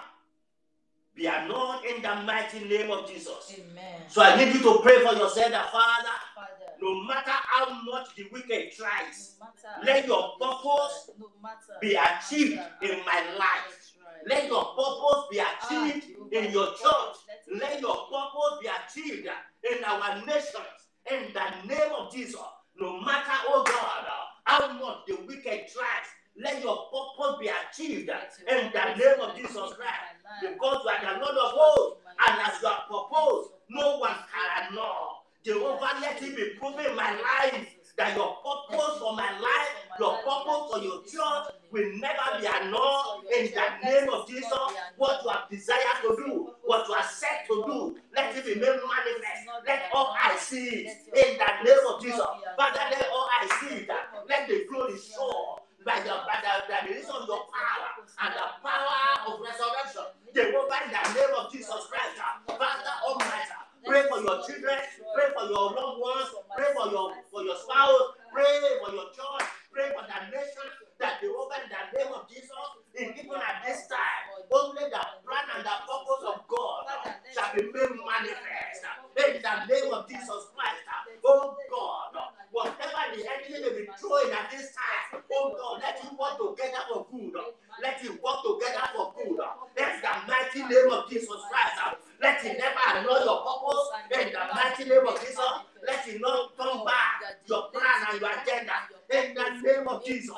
be annulled in the mighty name of Jesus. Amen. So I need you to pray for yourself that, Father, Father, no matter how much the wicked tries, no matter let how your they purpose try, no matter be achieved in my life. Let your purpose be achieved in your church. Let your purpose be achieved in our nations. In the name of Jesus. No matter, oh God, how much the wicked tries, let your purpose be achieved in the name of Jesus Christ. Because you are the Lord of hosts, and as you have proposed, no one can annul. Jehovah, let it be proven in my life that your purpose for my life, your purpose for your church will never be annulled in the name of Jesus. What you have desired to do, what you are set to do, let it be made manifest. Let all eyes see it in the name of Jesus. Father, let all eyes see it. Let the glory show by the release of your power and the power of resurrection. Jehovah, in the name of Jesus Christ, Father Almighty, pray for your children, pray for your loved ones, pray for your spouse, pray for your church, pray for the nation, that Jehovah, in the name of Jesus, even at this time, only the plan and the purpose of God shall be made manifest. In the name of Jesus Christ, oh God, whatever the enemy may be throwing at this time, oh God, let it work together for good. Let it work together for good. In the mighty name of Jesus Christ, let it never annul your purpose. In the mighty name of Jesus, let it not turn back your plan and your agenda. In the name of Jesus,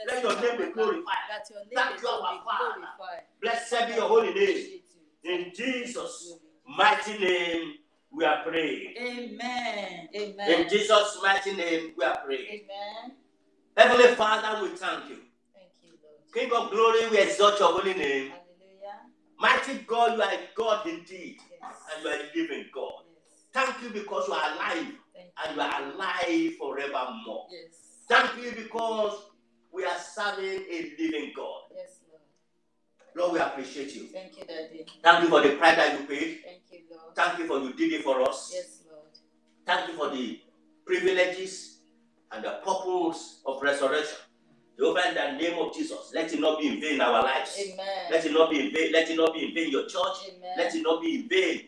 let your name be glorified. Thank you, our Father. Blessed be your holy name. In Jesus' mighty name, we are praying. Amen. Amen. In Jesus' mighty name, we are praying. Amen. Heavenly Father, we thank you. Thank you, Lord. King of glory, we exalt your holy name. Hallelujah. Mighty God, you are a God indeed, Yes. and you are a living God. Yes. Thank you because you are alive, Thank and you are alive forevermore. Yes. Thank you because we are serving a living God. Yes, Lord. Lord, we appreciate you. Thank you, Daddy. Thank you for the price that you paid. Thank you, Lord. Thank you for you did it for us. Yes, Lord. Thank you for the privileges and the purpose of resurrection. Jehovah, in the name of Jesus, let it not be in vain in our lives. Amen. Let it not be in vain. Let it not be in vain in your church. Amen. Let it not be in vain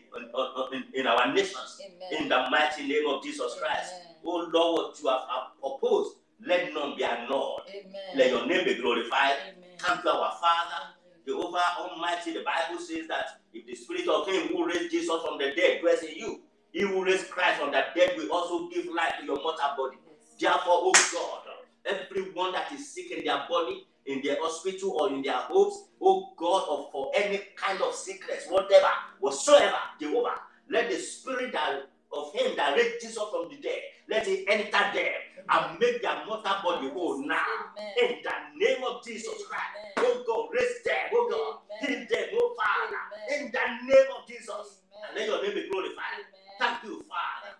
in our nations. Amen. In the mighty name of Jesus Christ. Amen. Oh Lord, what you have proposed, let none be annulled. Amen. Let your name be glorified. Amen. Thank you, our Father. Jehovah Almighty, the Bible says that if the spirit of him who raised Jesus from the dead dwells in you, he who raised Christ from the dead will also give life to your mortal body. Therefore, oh God, everyone that is sick in their body, in their hospital or in their homes, oh God, or for any kind of sickness, whatever, whatsoever, Jehovah, let the spirit of him that raised Jesus from the dead, let it enter them and make their mortal body whole now. Amen. In the name of Jesus Christ, oh God, raise them, oh God, heal them, oh Father, in the name of Jesus, and let your name be glorified. Thank you, Father.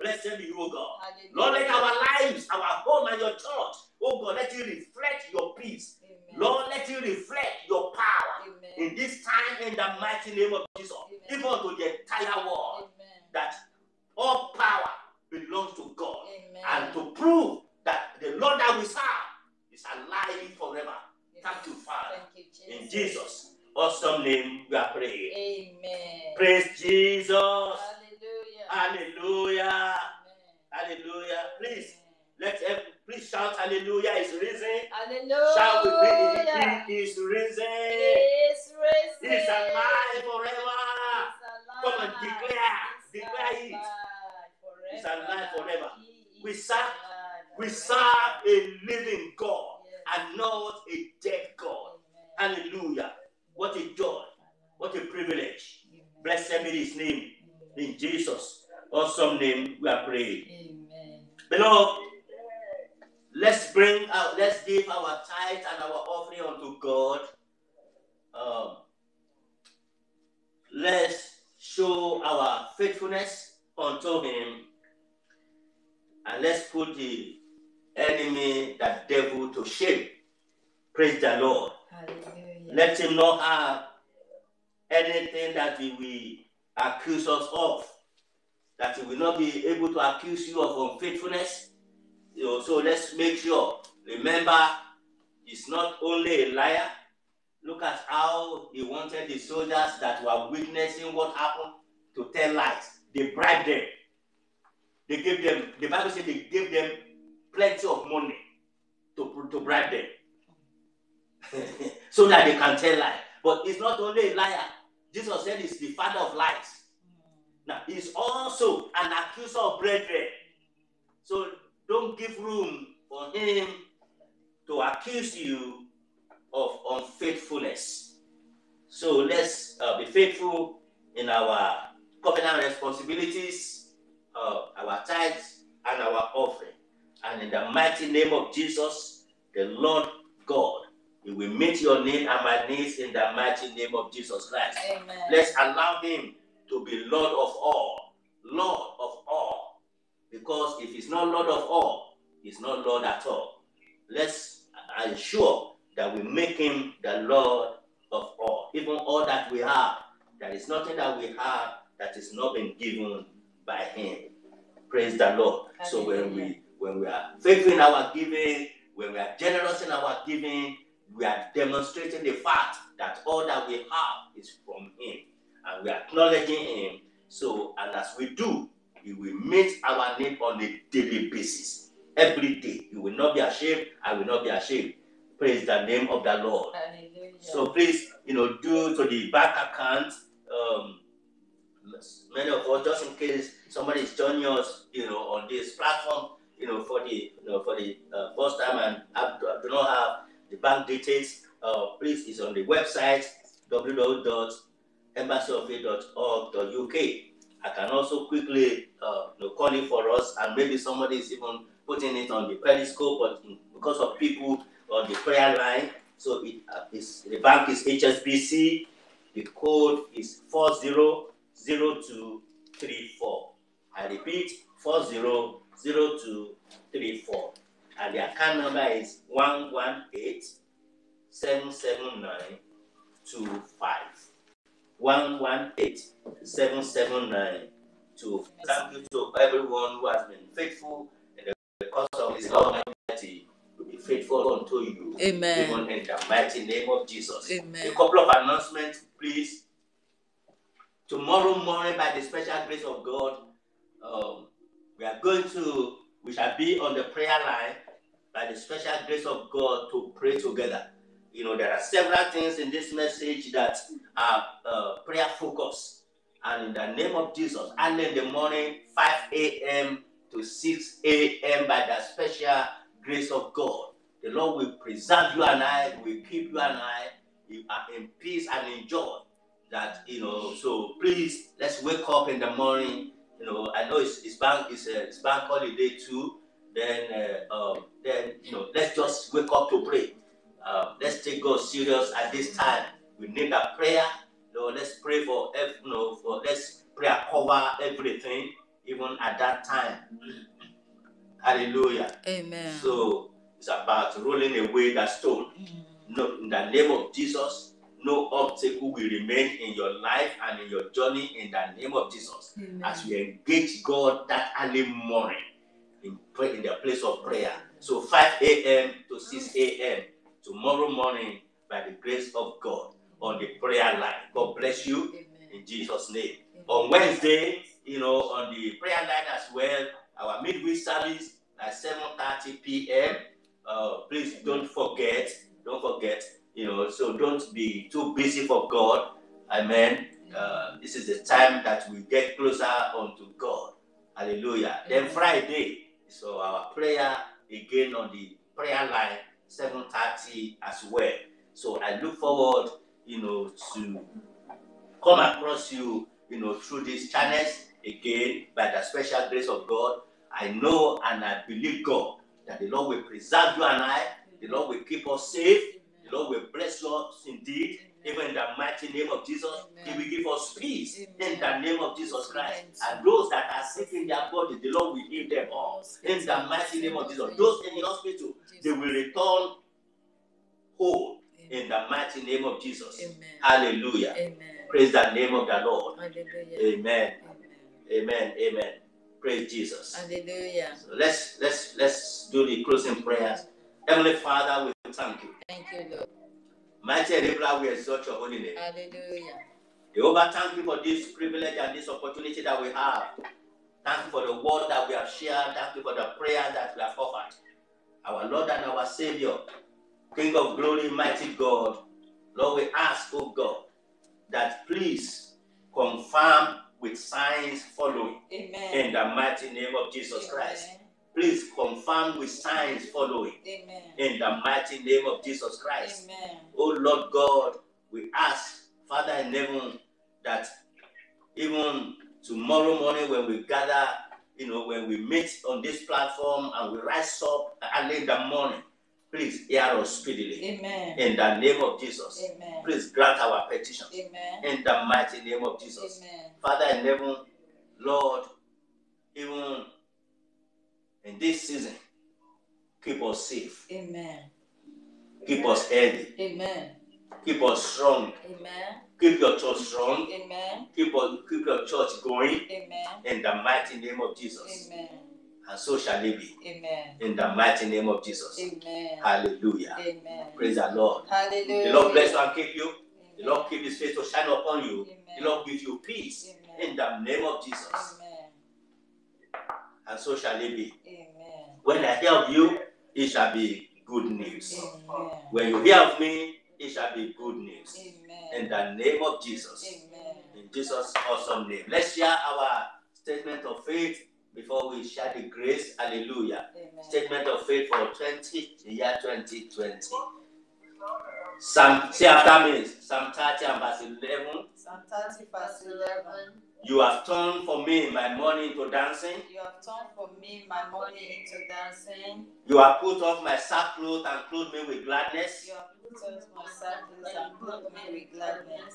Blessed be you, O God. Lord, let our lives, our home and your church, oh God, let it reflect your peace. Amen. Lord, let it reflect your power. Amen. In this time, in the mighty name of Jesus, even to the entire world, that all power belongs to God. Amen. And to prove that the Lord that we serve is alive forever. Yes. Thank you, Father. Thank you, Jesus. In Jesus' awesome name, we are praying. Amen. Praise Jesus. Hallelujah. Hallelujah. Amen. Hallelujah. Please, please shout hallelujah. He's risen. Hallelujah. Shout with me. He is risen. He is risen. He is alive forever. Alive. Come and declare it. He's alive forever. We serve a living God. Yes. And not a dead God. Amen. Hallelujah. What a joy. What a privilege. Amen. Blessed be his name. Amen. In Jesus' awesome name we are praying. Amen. Beloved, let's give our tithe and our offering unto God. Let's show our faithfulness unto him. And let's put the enemy, that devil, to shame. Praise the Lord. Hallelujah. Let him not have anything that he will accuse us of. That he will not be able to accuse you of unfaithfulness. So let's make sure. Remember, he's not only a liar. Look at how he wanted the soldiers that were witnessing what happened to tell lies. They bribed them. They gave them, the Bible said they gave them plenty of money to bribe them. So that they can tell lies. But it's not only a liar. Jesus said he's the father of lies. Now, he's also an accuser of brethren. So don't give room for him to accuse you of unfaithfulness. So let's be faithful in our covenant responsibilities, our tithes and our offering. And in the mighty name of Jesus, the Lord God, he will meet your need and my needs in the mighty name of Jesus Christ. Amen. Let's allow him to be Lord of all. Lord of all. Because if he's not Lord of all, he's not Lord at all. Let's ensure that we make him the Lord of all. Even all that we have, there is nothing that we have that is not been given by him. Praise the Lord. So when we are faithful in our giving, when we are generous in our giving, we are demonstrating the fact that all that we have is from him. And we are acknowledging him. So, and as we do, he will meet our need on a daily basis. Every day. He will not be ashamed. I will not be ashamed. Praise the name of the Lord. Hallelujah. So please, due to the bank account, many of us, just in case somebody is joining us, on this platform, for the first time and do not have the bank details, please, it's on the website www.embassyoffaith.org.uk. I can also quickly call it for us, and maybe somebody is even putting it on the Periscope, but because of people on the prayer line, so the bank is HSBC. The code is 400234. I repeat, 400234. And the account number is 11877925. 11877925. Thank you to everyone who has been faithful in the cause of his Almighty to be faithful. faithful unto you. Amen. Even in the mighty name of Jesus. Amen. A couple of announcements, please. Tomorrow morning, by the special grace of God, we shall be on the prayer line by the special grace of God to pray together. You know, there are several things in this message that are prayer focus. And in the name of Jesus, early in the morning, 5 a.m. to 6 a.m. by the special grace of God, the Lord will preserve you and I, will keep you and I in peace and in joy. That, you know, so please, let's wake up in the morning. You know, I know it's bank holiday too. Then you know, let's just wake up to pray. Let's take God serious at this time. We need a prayer. You know, let's pray for let's pray and cover everything, even at that time. Hallelujah. Amen. So it's about rolling away that stone. No, in the name of Jesus. No obstacle will remain in your life and in your journey in the name of Jesus. Amen. As you engage God that early morning in the place of prayer. So 5 a.m. to 6 a.m. tomorrow morning by the grace of God on the prayer line. God bless you. Amen. In Jesus' name. Amen. On Wednesday, you know, on the prayer line as well, our midweek service at 7:30 p.m. Please don't forget. You know, so don't be too busy for God. Amen. This is the time that we get closer unto God. Hallelujah. Then Friday, so our prayer again on the prayer line, 7:30 as well. So I look forward, you know, to come across you, you know, through these channels again by the special grace of God. I know and I believe God that the Lord will preserve you and I. The Lord will keep us safe. The Lord will bless us indeed. Even in the mighty name of Jesus, He will give us peace in the name of Jesus Christ. And those that are sick in their body, the Lord will heal them all in the mighty name of Jesus. Those in the hospital, they will return whole in the mighty name of Jesus. Amen. Hallelujah. Amen. Praise the name of the Lord. Hallelujah. Amen. Amen. Amen. Amen. Praise Jesus. Hallelujah. So let's do the closing prayers. Heavenly Father, we thank you. Thank you, Lord. Mighty Revealer, we exalt your holy name. Hallelujah. Jehovah, thank you for this privilege and this opportunity that we have. Thank you for the word that we have shared. Thank you for the prayer that we have offered. Our Lord and our Savior, King of glory, mighty God, Lord, we ask, oh God, that please confirm with signs following. Amen. In the mighty name of Jesus Christ. Please confirm with signs following. Amen. In the mighty name of Jesus Christ. Amen. Oh Lord God, we ask, Father in heaven, that even tomorrow morning when we gather, you know, when we meet on this platform and we rise up early in the morning, please hear us speedily. Amen. In the name of Jesus. Amen. Please grant our petitions. Amen. In the mighty name of Jesus. Amen. Father in heaven, Lord, even in this season, keep us safe. Amen. Keep us healthy. Amen. Keep us strong. Amen. Keep your church strong. Amen. Keep your church going. Amen. In the mighty name of Jesus. Amen. And so shall it be. Amen. In the mighty name of Jesus. Amen. Hallelujah. Amen. Praise the Lord. Hallelujah. The Lord bless you and keep you. Amen. The Lord keep His face to shine upon you. Amen. The Lord give you peace. Amen. In the name of Jesus. Amen. And so shall it be. Amen. When I hear of you, it shall be good news. Amen. When you hear of me, it shall be good news. Amen. In the name of Jesus. Amen. In Jesus' awesome name. Let's share our statement of faith before we share the grace. Hallelujah. Amen. Statement of faith for the year 2020. Say after me, Psalm 30 and verse 11. Psalm 30 verse 11. You have turned for me my mourning into dancing. You have turned for me my mourning into dancing. You have put off my sackcloth and clothed me with gladness. You have put off my sackcloth and clothed me with gladness.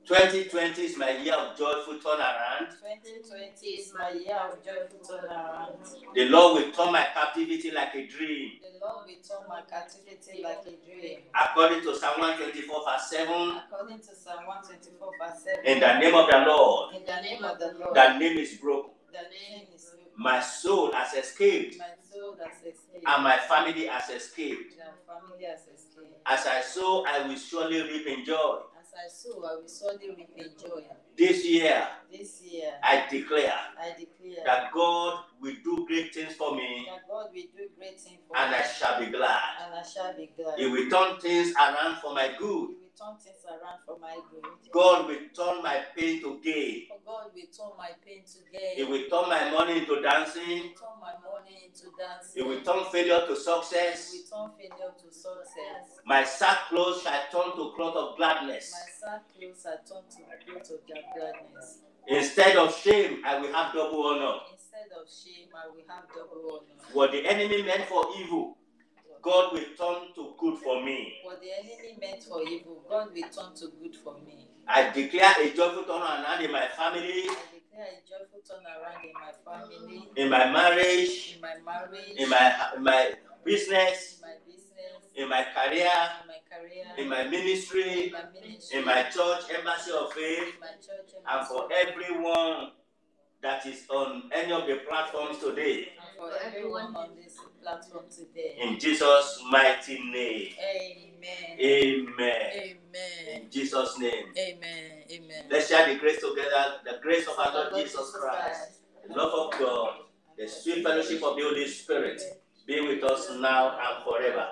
2020 is my year of joyful turnaround. 2020 is my year of joyful turnaround. The Lord will turn my captivity like a dream. The Lord will turn my captivity like a dream. According to Psalm 124 verse 7. According to Psalm 124 verse 7. In the name of the Lord. In the name of the Lord. The name is broken. The name is broken. My soul has escaped. My soul has escaped. and my family has escaped. And our family has escaped. As I sow, I will surely reap in joy. As I sow, I will surely reap in joy. This year, I declare that God will do great things for me, that God will do great things for and me, I shall be glad. and I shall be glad. He will turn things around for my good. He will turn things around for my good. God will turn my pain to gain. God will turn my pain to gain. He will turn my money into dancing. He will turn my money into dancing. He will turn failure to success. He will turn failure to success. My sackcloth shall turn to cloth of gladness. My sackcloth shall turn to cloth of gladness. Instead of shame, I will have double honor. Instead of shame, I will have double honor. What the enemy meant for evil, God will turn to good for me. What the enemy meant for evil, God will turn to good for me. I declare a joyful turnaround in my family. I declare a joyful turnaround in my family. In my marriage. In my marriage. In my business. In my business. In my career. In my career. In my ministry. In my ministry. In my church, Embassy of Faith. In my church, and for everyone that is on any of the platforms today. And for everyone on this platform today. In Jesus' mighty name. Amen. Amen. Amen. In Jesus' name. Amen. Amen. Let's share the grace together. The grace of our Lord Jesus Christ, the love of God, the sweet fellowship of the Holy Spirit be with us now and forever.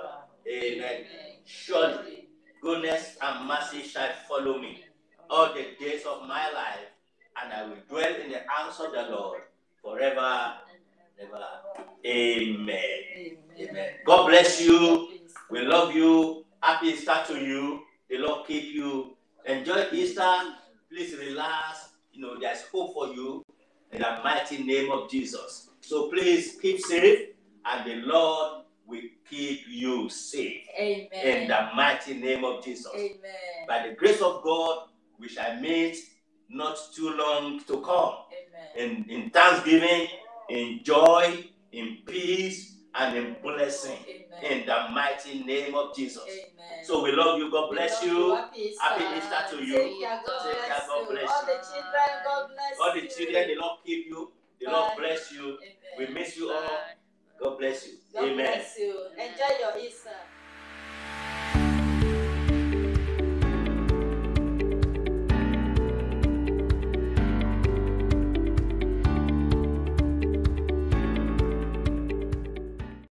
Amen. Surely, goodness and mercy shall follow me all the days of my life, and I will dwell in the house of the Lord forever and ever. Amen. Amen. God bless you. We love you. Happy Easter to you. The Lord keep you. Enjoy Easter. Please relax. There's hope for you in the mighty name of Jesus. So please keep safe, and the Lord will keep you safe. Amen. In the mighty name of Jesus. Amen. By the grace of God, we shall meet not too long to come. Amen. In thanksgiving, in joy, in peace, and in blessing. Amen. In the mighty name of Jesus. Amen. So we love you. God bless you. Happy Easter to you. Take care. God bless you. All the children, God bless you. All the children, the Lord keep you. The Lord bless you. Amen. We miss you all. God bless you. God Amen. bless you. Enjoy your Easter.